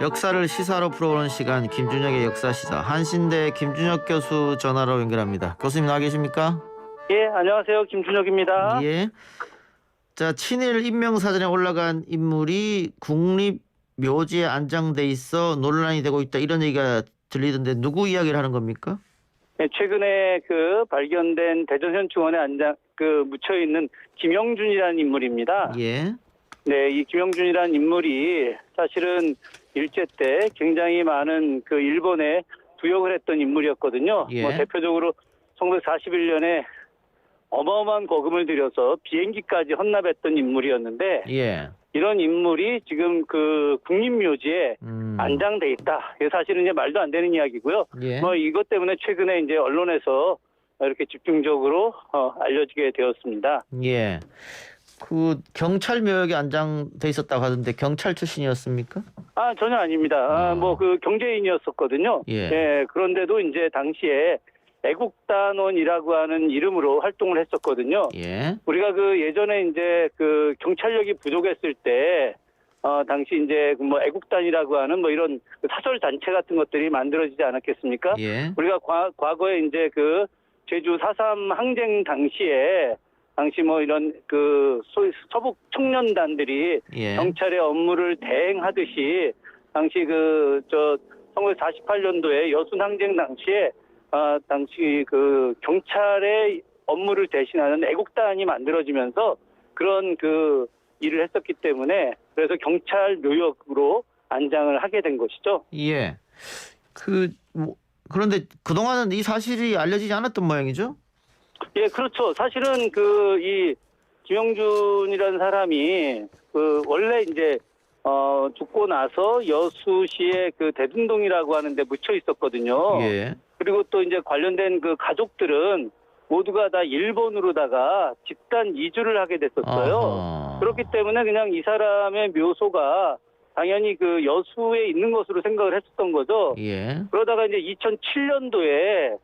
역사를 시사로 풀어보는 시간 김준혁의 역사시사 한신대 김준혁 교수 전화로 연결합니다. 교수님 나와 계십니까? 예, 안녕하세요. 김준혁입니다. 예. 자, 친일 인명사전에 올라간 인물이 국립묘지에 안장돼 있어 논란이 되고 있다 이런 얘기가 들리던데 누구 이야기를 하는 겁니까? 네, 최근에 발견된 대전 현충원에 묻혀 있는 김영준이라는 인물입니다. 예. 네, 이 김영준이라는 인물이 사실은 일제 때 굉장히 많은 일본에 부역을 했던 인물이었거든요. 예. 대표적으로 1941년에 어마어마한 거금을 들여서 비행기까지 헌납했던 인물이었는데 예. 이런 인물이 지금 국립묘지에 안장돼 있다. 이게 사실은 이제 말도 안 되는 이야기고요. 예. 이것 때문에 최근에 이제 언론에서 이렇게 집중적으로 알려지게 되었습니다. 예. 경찰 묘역에 안장돼 있었다고 하던데 경찰 출신이었습니까? 전혀 아닙니다. 경제인이었었거든요. 예. 그런데도 이제 당시에 애국단원이라고 하는 이름으로 활동을 했었거든요. 예. 우리가 예전에 이제 경찰력이 부족했을 때 당시 이제 애국단이라고 하는 이런 사설 단체 같은 것들이 만들어지지 않았겠습니까? 예. 우리가 과거에 이제 제주 4.3 항쟁 당시에 이런 소위 서북 청년단들이 예. 경찰의 업무를 대행하듯이 당시 1948년도에 여순 항쟁 당시에 당시 경찰의 업무를 대신하는 애국단이 만들어지면서 그런 일을 했었기 때문에 그래서 경찰 묘역으로 안장을 하게 된 것이죠. 예. 그런데 그동안은 이 사실이 알려지지 않았던 모양이죠? 예, 그렇죠. 사실은 이 김영준이라는 사람이 원래 이제 죽고 나서 여수시의 대둔동이라고 하는데 묻혀 있었거든요. 예. 그리고 또 이제 관련된 가족들은 모두가 다 일본으로다가 집단 이주를 하게 됐었어요. 아하. 그렇기 때문에 그냥 이 사람의 묘소가 당연히 여수에 있는 것으로 생각을 했었던 거죠. 예. 그러다가 이제 2007년도에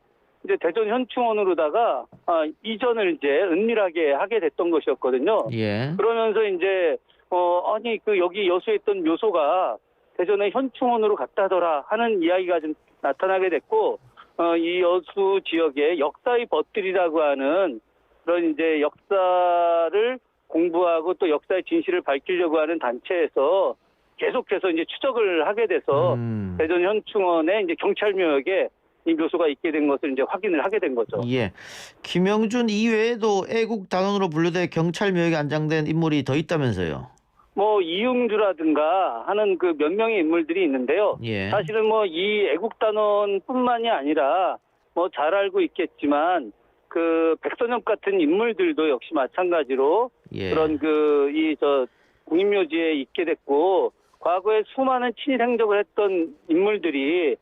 이제 대전 현충원으로다가 이전을 이제 은밀하게 하게 됐던 것이었거든요. 예. 그러면서 이제 여기 여수에 있던 묘소가 대전의 현충원으로 갔다더라 하는 이야기가 좀 나타나게 됐고 이 여수 지역에 역사의 벗들이라고 하는 그런 이제 역사를 공부하고 또 역사의 진실을 밝히려고 하는 단체에서 계속해서 이제 추적을 하게 돼서 대전 현충원에 이제 경찰묘역에 이 묘소가 있게 된 것을 이제 확인을 하게 된 거죠. 예. 김영준 이외에도 애국 단원으로 분류돼 경찰 묘역에 안장된 인물이 더 있다면서요? 이응주라든가 하는 몇 명의 인물들이 있는데요. 예. 사실은 이 애국단원뿐만이 아니라 잘 알고 있겠지만 백선엽 같은 인물들도 역시 마찬가지로 예. 그런 국립묘지에 있게 됐고 과거에 수많은 친일 행적을 했던 인물들이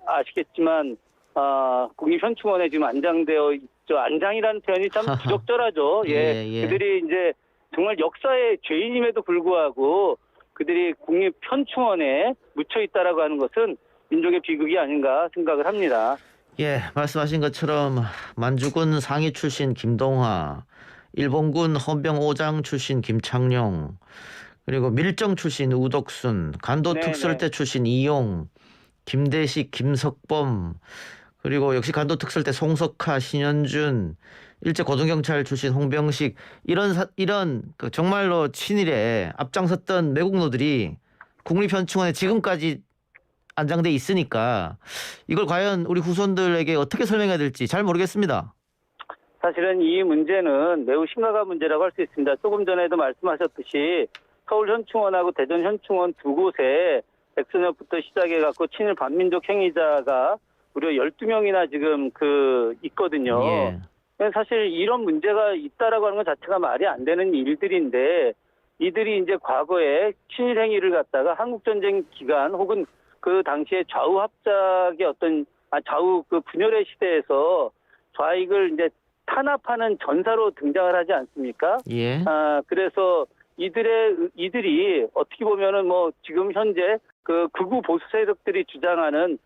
아시겠지만 국립현충원에 지금 안장되어 있죠. 안장이라는 표현이 참 부적절하죠. 예, 예. 그들이 이제 정말 역사의 죄인임에도 불구하고 그들이 국립현충원에 묻혀 있다라고 하는 것은 민족의 비극이 아닌가 생각을 합니다. 예, 말씀하신 것처럼 만주군 상위 출신 김동화, 일본군 헌병 5장 출신 김창룡, 그리고 밀정 출신 우덕순, 간도 특설대 출신 이용, 김대식, 김석범, 그리고 역시 간도 특설대 송석하, 신현준, 일제 고등경찰 출신 홍병식 이런 정말로 친일에 앞장섰던 매국노들이 국립현충원에 지금까지 안장돼 있으니까 이걸 과연 우리 후손들에게 어떻게 설명해야 될지 잘 모르겠습니다. 사실은 이 문제는 매우 심각한 문제라고 할 수 있습니다. 조금 전에도 말씀하셨듯이 서울현충원하고 대전현충원 두 곳에 백선엽부터 시작해갖고 친일 반민족 행위자가 무려 12명이나 지금 있거든요. 예. 사실 이런 문제가 있다라고 하는 것 자체가 말이 안 되는 일들인데 이들이 이제 과거에 친일 행위를 갖다가 한국전쟁 기간 혹은 당시에 좌우 합작의 좌우 분열의 시대에서 좌익을 이제 탄압하는 전사로 등장을 하지 않습니까? 예. 그래서 이들이 어떻게 보면은 지금 현재 극우 보수 세력들이 주장하는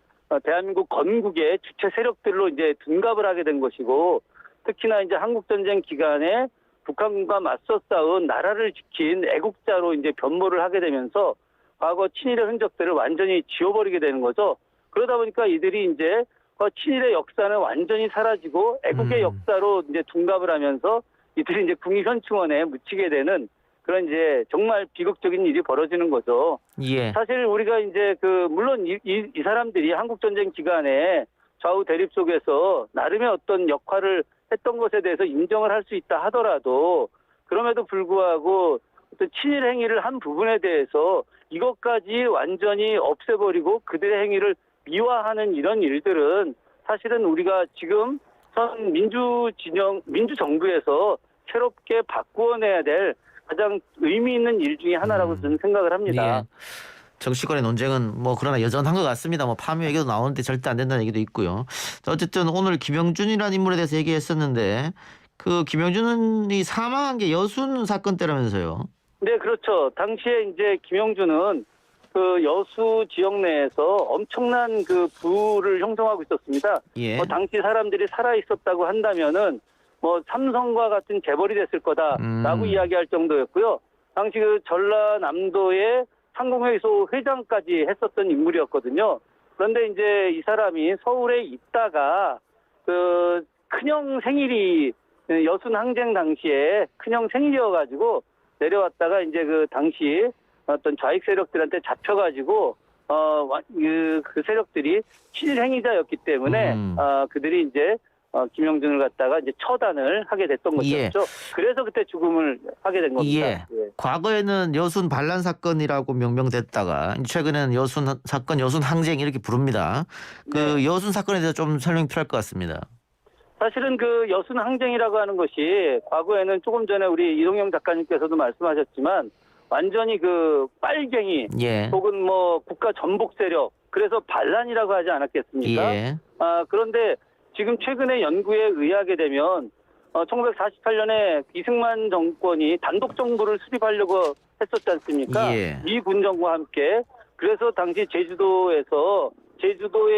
대한민국 건국의 주체 세력들로 이제 둔갑을 하게 된 것이고 특히나 이제 한국전쟁 기간에 북한과 맞서 싸운 나라를 지킨 애국자로 이제 변모를 하게 되면서 과거 친일의 흔적들을 완전히 지워버리게 되는 거죠. 그러다 보니까 이들이 이제 친일의 역사는 완전히 사라지고 애국의 역사로 이제 둔갑을 하면서 이들이 이제 국립현충원에 묻히게 되는 그런 이제 정말 비극적인 일이 벌어지는 거죠. 예. 사실 우리가 이제 물론 이 사람들이 한국전쟁 기간에 좌우 대립 속에서 나름의 어떤 역할을 했던 것에 대해서 인정을 할 수 있다 하더라도 그럼에도 불구하고 어떤 친일 행위를 한 부분에 대해서 이것까지 완전히 없애버리고 그들의 행위를 미화하는 이런 일들은 사실은 우리가 지금 현 민주정부에서 새롭게 바꾸어내야 될 가장 의미 있는 일 중에 하나라고 저는 생각을 합니다. 예. 정치권의 논쟁은 뭐 그러나 여전한 것 같습니다. 뭐 파묘 얘기도 나오는데 절대 안 된다는 얘기도 있고요. 어쨌든 오늘 김영준이라는 인물에 대해서 얘기했었는데 그 김영준이 사망한 게 여순 사건 때라면서요. 네, 그렇죠. 당시에 이제 김영준은 그 여수 지역 내에서 엄청난 그 부를 형성하고 있었습니다. 예. 당시 사람들이 살아 있었다고 한다면은 삼성과 같은 재벌이 됐을 거다라고 이야기할 정도였고요. 당시 그 전라남도의 상공회의소 회장까지 했었던 인물이었거든요. 그런데 이제 이 사람이 서울에 있다가 그 큰형 생일이 여순 항쟁 당시에 큰형 생일이어가지고 내려왔다가 이제 그 당시 어떤 좌익 세력들한테 잡혀가지고 그 세력들이 친일 행위자였기 때문에 그들이 이제 김영준을 갖다가 이제 처단을 하게 됐던 것이었죠. 예. 그래서 그때 죽음을 하게 된 겁니다. 예. 예. 과거에는 여순 반란 사건이라고 명명됐다가 최근에는 여순 사건, 여순 항쟁 이렇게 부릅니다. 그 네. 여순 사건에 대해서 좀 설명이 필요할 것 같습니다. 사실은 그 여순 항쟁이라고 하는 것이 과거에는 조금 전에 우리 이동영 작가님께서도 말씀하셨지만 완전히 그 빨갱이 예. 혹은 뭐 국가 전복 세력 그래서 반란이라고 하지 않았겠습니까? 예. 그런데 지금 최근에 연구에 의하게 되면 1948년에 이승만 정권이 단독 정부를 수립하려고 했었지 않습니까? 예. 미 군정부와 함께. 그래서 당시 제주도에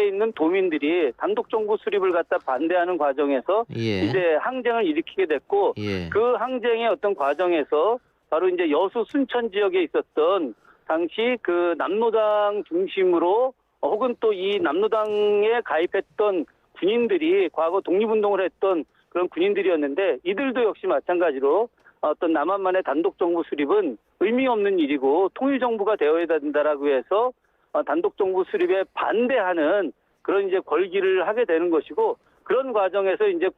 있는 도민들이 단독 정부 수립을 갖다 반대하는 과정에서 예. 이제 항쟁을 일으키게 됐고 예. 그 항쟁의 어떤 과정에서 바로 이제 여수 순천 지역에 있었던 당시 그 남로당 중심으로 혹은 또 이 남로당에 가입했던 군인들이 과거 독립운동을 했던 그런 군인들이었는데 이들도 역시 마찬가지로 어떤 남한만의 단독 정부 수립은 의미 없는 일이고 통일 정부가 되어야 된다라고 해서 단독 정부 수립에 반대하는 그런 이제 걸기를 하게 되는 것이고 그런 과정에서 이제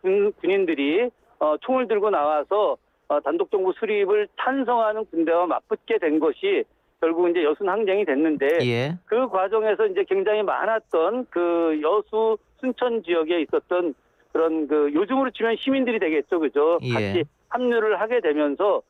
군인들이 총을 들고 나와서 단독 정부 수립을 찬성하는 군대와 맞붙게 된 것이 결국 이제 여순 항쟁이 됐는데 예. 그 과정에서 이제 굉장히 많았던 그 여수 순천 지역에 있었던 그런 그 요즘으로 치면 시민들이 되겠죠, 그죠? 예. 같이 합류를 하게 되면서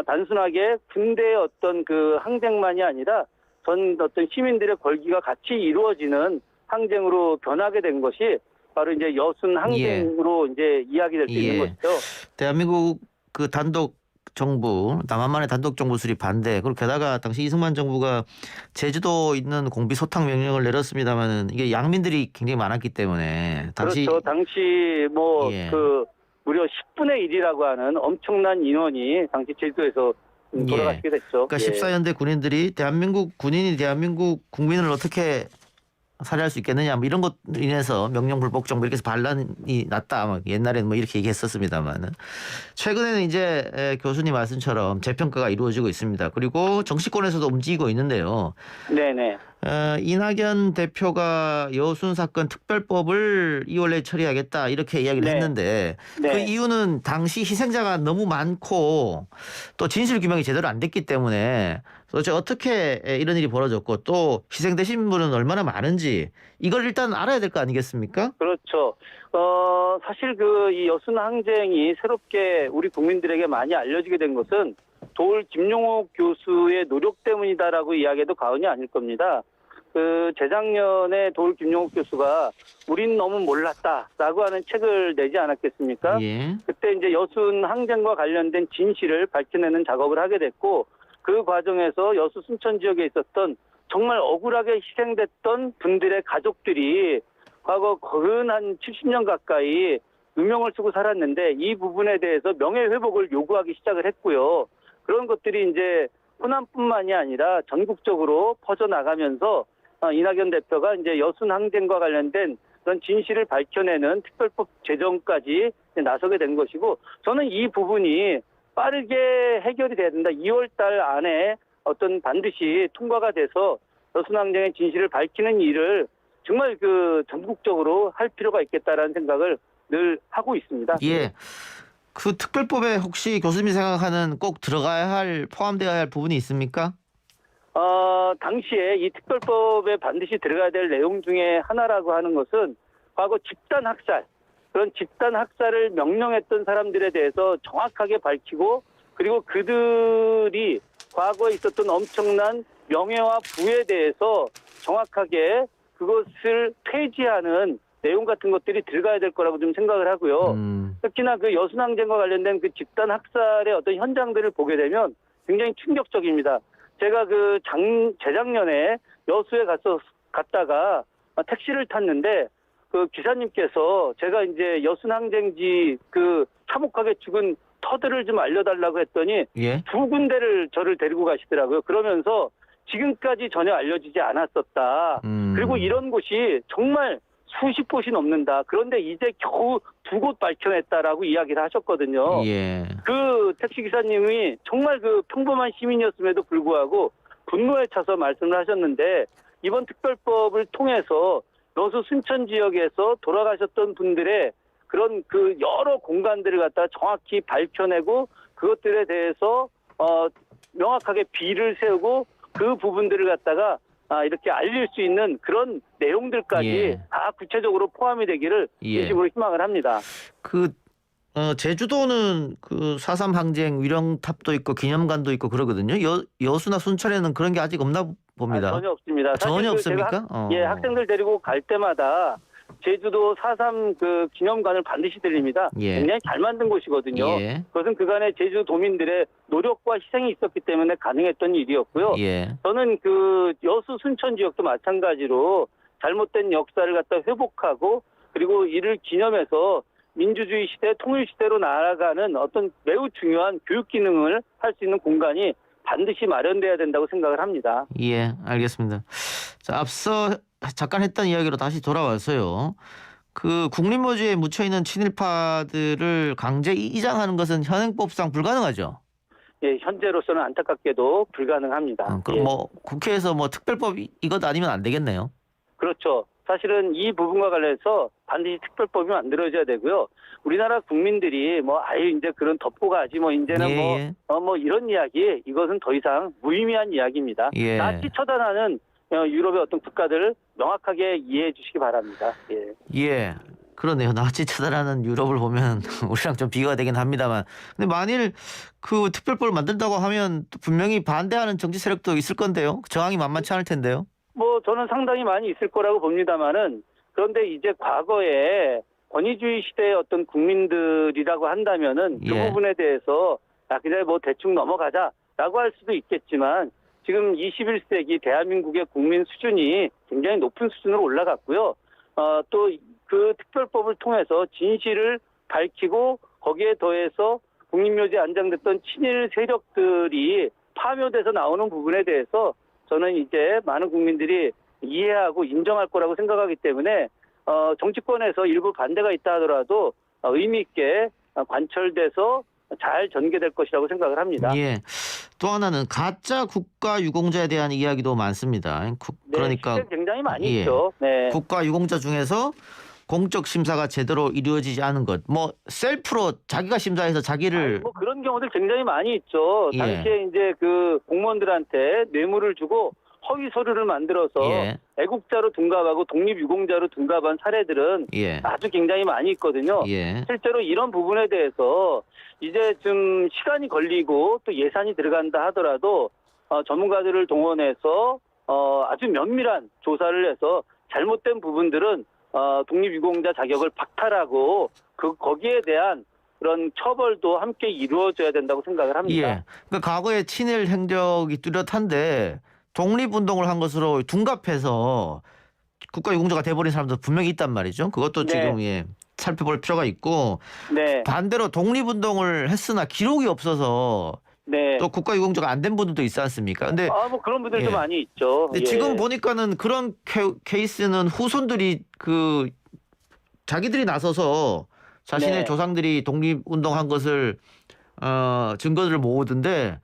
단순하게 군대의 어떤 그 항쟁만이 아니라 전 어떤 시민들의 걸기가 같이 이루어지는 항쟁으로 변하게 된 것이 바로 이제 여순 항쟁으로 이제 이야기될 수 있는 것이죠. 대한민국 그 단독 정부, 남한만의 단독 정부 수립 반대. 그리고 게다가 당시 이승만 정부가 제주도 있는 공비 소탕 명령을 내렸습니다만은 이게 양민들이 굉장히 많았기 때문에 당시 그렇죠. 당시 뭐 예. 그 무려 10분의 1이라고 하는 엄청난 인원이 당시 제주도에서 돌아가시게 됐죠. 그러니까 예. 14연대 군인들이 대한민국 군인이 대한민국 국민을 어떻게 살해할 수 있겠느냐 뭐 이런 것 인해서 명령불복 정부 이렇게 해서 반란이 났다 막 옛날에는 뭐 이렇게 얘기했었습니다만은 최근에는 이제 교수님 말씀처럼 재평가가 이루어지고 있습니다. 그리고 정치권에서도 움직이고 있는데요. 네네. 이낙연 대표가 여순 사건 특별법을 2월 내에 처리하겠다 이렇게 이야기를 네. 했는데 네. 그 이유는 당시 희생자가 너무 많고 또 진실 규명이 제대로 안 됐기 때문에 도대체 어떻게 이런 일이 벌어졌고 또 희생되신 분은 얼마나 많은지 이걸 일단 알아야 될 거 아니겠습니까? 그렇죠. 사실 이 여순 항쟁이 새롭게 우리 국민들에게 많이 알려지게 된 것은 도올 김용옥 교수의 노력 때문이다라고 이야기해도 과언이 아닐 겁니다. 재작년에 도올 김용옥 교수가 우린 너무 몰랐다라고 하는 책을 내지 않았겠습니까? 예. 그때 이제 여순 항쟁과 관련된 진실을 밝혀내는 작업을 하게 됐고 그 과정에서 여수 순천 지역에 있었던 정말 억울하게 희생됐던 분들의 가족들이 과거 거의 한 70년 가까이 누명을 쓰고 살았는데 이 부분에 대해서 명예회복을 요구하기 시작을 했고요. 그런 것들이 이제 호남뿐만이 아니라 전국적으로 퍼져나가면서 이낙연 대표가 이제 여순 항쟁과 관련된 그런 진실을 밝혀내는 특별법 제정까지 나서게 된 것이고, 저는 이 부분이 빠르게 해결이 돼야 된다. 2월 달 안에 어떤 반드시 통과가 돼서 여순 항쟁의 진실을 밝히는 일을 정말 그 전국적으로 할 필요가 있겠다라는 생각을 늘 하고 있습니다. 예. 그 특별법에 혹시 교수님이 생각하는 꼭 들어가야 할, 포함되어야 할 부분이 있습니까? 당시에 이 특별법에 반드시 들어가야 될 내용 중에 하나라고 하는 것은 과거 집단 학살, 그런 집단 학살을 명령했던 사람들에 대해서 정확하게 밝히고, 그리고 그들이 과거에 있었던 엄청난 명예와 부에 대해서 정확하게 그것을 폐지하는 내용 같은 것들이 들어가야 될 거라고 좀 생각을 하고요. 특히나 그 여순항쟁과 관련된 그 집단 학살의 어떤 현장들을 보게 되면 굉장히 충격적입니다. 제가 그 재작년에 여수에 갔다가 택시를 탔는데 그 기사님께서 제가 이제 여순항쟁지 그 참혹하게 죽은 터들을 좀 알려달라고 했더니 예. 2군데를 저를 데리고 가시더라고요. 그러면서 지금까지 전혀 알려지지 않았었다. 그리고 이런 곳이 정말 수십 곳이 넘는다. 그런데 이제 겨우 2곳 밝혀냈다라고 이야기를 하셨거든요. 예. 그 택시기사님이 정말 그 평범한 시민이었음에도 불구하고 분노에 차서 말씀을 하셨는데, 이번 특별법을 통해서 여수 순천 지역에서 돌아가셨던 분들의 그런 그 여러 공간들을 갖다 정확히 밝혀내고 그것들에 대해서 명확하게 비를 세우고 그 부분들을 갖다가 이렇게 알릴 수 있는 그런 내용들까지 예. 다 구체적으로 포함이 되기를 진심으로 희망을 합니다. 제주도는 그 4.3 항쟁 위령탑도 있고 기념관도 있고 그러거든요. 여수나 순천에는 그런 게 아직 없나 봅니다. 전혀 없습니다. 전혀 사실 그 없습니까? 제가 학생들 데리고 갈 때마다 제주도 4.3 그 기념관을 반드시 들립니다. 예. 굉장히 잘 만든 곳이거든요. 예. 그것은 그간의 제주도민들의 노력과 희생이 있었기 때문에 가능했던 일이었고요. 예. 저는 그 여수 순천 지역도 마찬가지로 잘못된 역사를 갖다 회복하고, 그리고 이를 기념해서 민주주의 시대, 통일 시대로 나아가는 어떤 매우 중요한 교육 기능을 할 수 있는 공간이 반드시 마련돼야 된다고 생각을 합니다. 예, 알겠습니다. 자, 앞서 잠깐 했던 이야기로 다시 돌아와서요. 그 국립묘지에 묻혀 있는 친일파들을 강제 이장하는 것은 현행법상 불가능하죠. 예, 현재로서는 안타깝게도 불가능합니다. 그럼 예. 뭐 국회에서 뭐 특별법 이것 아니면 안 되겠네요. 그렇죠. 사실은 이 부분과 관련해서 반드시 특별법이 만들어져야 되고요. 우리나라 국민들이 이제 그런 덮고 가지 이제는 예. 뭐 이런 이야기, 이것은 더 이상 무의미한 이야기입니다. 예. 나치 처단하는 유럽의 어떤 국가들을 명확하게 이해해 주시기 바랍니다. 예. 예. 그러네요. 나치 처단하는 유럽을 보면 우리랑 좀 비교가 되긴 합니다만. 근데 만일 그 특별법을 만든다고 하면 분명히 반대하는 정치 세력도 있을 건데요. 저항이 만만치 않을 텐데요. 저는 상당히 많이 있을 거라고 봅니다만은, 그런데 이제 과거에 권위주의 시대의 어떤 국민들이라고 한다면은 그 예. 부분에 대해서 그냥 대충 넘어가자라고 할 수도 있겠지만, 지금 21세기 대한민국의 국민 수준이 굉장히 높은 수준으로 올라갔고요. 또 그 특별법을 통해서 진실을 밝히고 거기에 더해서 국립묘지에 안장됐던 친일 세력들이 파묘돼서 나오는 부분에 대해서 저는 이제 많은 국민들이 이해하고 인정할 거라고 생각하기 때문에 정치권에서 일부 반대가 있다 하더라도 의미 있게 관철돼서 잘 전개될 것이라고 생각을 합니다. 예. 또 하나는 가짜 국가 유공자에 대한 이야기도 많습니다. 그러니까 실제 굉장히 많이 예. 있죠. 네. 국가 유공자 중에서 공적 심사가 제대로 이루어지지 않은 것, 셀프로 자기가 심사해서 자기를 그런 경우들 굉장히 많이 있죠. 예. 당시에 이제 그 공무원들한테 뇌물을 주고 허위 서류를 만들어서 예. 애국자로 둔갑하고 독립유공자로 둔갑한 사례들은 예. 아주 굉장히 많이 있거든요. 예. 실제로 이런 부분에 대해서 이제 좀 시간이 걸리고 또 예산이 들어간다 하더라도 전문가들을 동원해서 아주 면밀한 조사를 해서 잘못된 부분들은 독립유공자 자격을 박탈하고 거기에 대한 그런 처벌도 함께 이루어져야 된다고 생각을 합니다. 예. 그러니까 과거에 친일 행적이 뚜렷한데 독립운동을 한 것으로 둔갑해서 국가 유공자가 돼버린 사람도 분명히 있단 말이죠. 그것도 네. 지금 살펴볼 필요가 있고, 네. 반대로 독립운동을 했으나 기록이 없어서 네. 또 국가유공자가 안 된 분들도 있지 않습니까? 근데 뭐 그런 분들도 예. 많이 있죠. 근데 예. 지금 보니까는 그런 케이스는 후손들이 그 자기들이 나서서 자신의 네. 조상들이 독립운동한 것을 증거들을 모으던데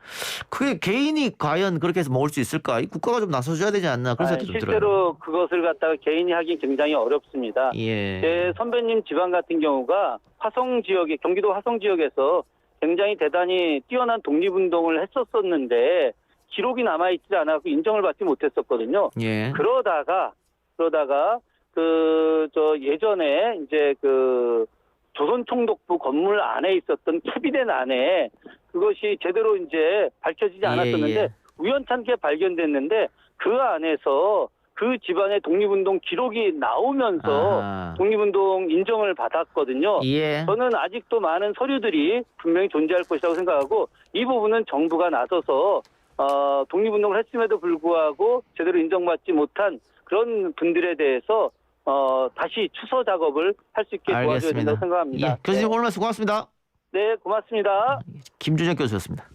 그게 개인이 과연 그렇게 해서 모을 수 있을까? 이 국가가 좀 나서줘야 되지 않나 그런 생각도 좀 들어요. 실제로 그것을 갖다가 개인이 하기 굉장히 어렵습니다. 예. 제 선배님 집안 같은 경우가 화성 지역에 경기도 화성 지역에서 굉장히 대단히 뛰어난 독립운동을 했었었는데 기록이 남아있지 않았고 인정을 받지 못했었거든요. 예. 그러다가 예전에 이제 조선총독부 건물 안에 있었던 캐비넷 안에 그것이 제대로 이제 밝혀지지 않았었는데 예. 우연찮게 발견됐는데 그 안에서 그 집안의 독립운동 기록이 나오면서 아하. 독립운동 인정을 받았거든요. 예. 저는 아직도 많은 서류들이 분명히 존재할 것이라고 생각하고 이 부분은 정부가 나서서 독립운동을 했음에도 불구하고 제대로 인정받지 못한 그런 분들에 대해서 다시 추서 작업을 할 수 있게 도와줘야 된다고 생각합니다. 예. 교수님 오늘 말씀 고맙습니다. 네, 고맙습니다. 김준혁 교수였습니다.